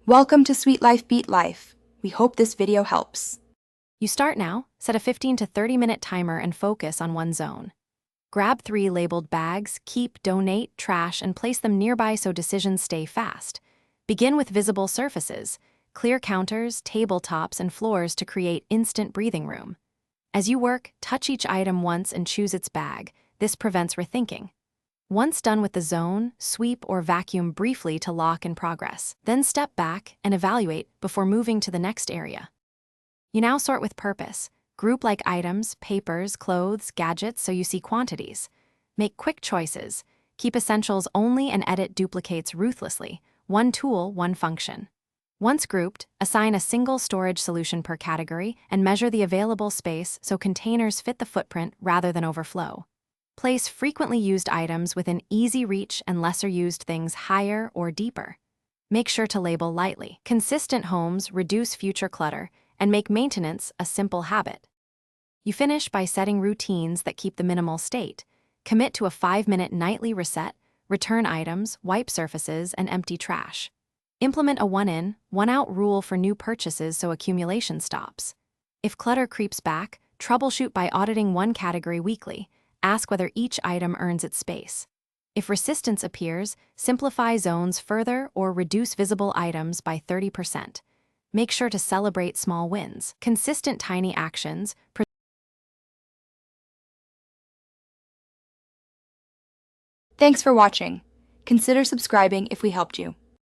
Welcome to Sweet Life Beat Life. We hope this video helps. You start now, set a 15 to 30-minute timer and focus on one zone. Grab 3 labeled bags, keep, donate, trash, and place them nearby so decisions stay fast. Begin with visible surfaces, clear counters, tabletops, and floors to create instant breathing room. As you work, touch each item once and choose its bag. This prevents rethinking. Once done with the zone, sweep or vacuum briefly to lock in progress. Then step back and evaluate before moving to the next area. You now sort with purpose. Group like items, papers, clothes, gadgets so you see quantities. Make quick choices. Keep essentials only and edit duplicates ruthlessly. One tool, one function. Once grouped, assign a single storage solution per category and measure the available space so containers fit the footprint rather than overflow. Place frequently used items within easy reach and lesser used things higher or deeper. Make sure to label lightly. Consistent homes reduce future clutter and make maintenance a simple habit. You finish by setting routines that keep the minimal state. Commit to a 5-minute nightly reset, return items, wipe surfaces, and empty trash. Implement a one-in, one-out rule for new purchases so accumulation stops. If clutter creeps back, troubleshoot by auditing one category weekly. Ask whether each item earns its space. If resistance appears, simplify zones further or reduce visible items by 30%. Make sure to celebrate small wins. Consistent tiny actions. Thanks for watching. Consider subscribing if we helped you.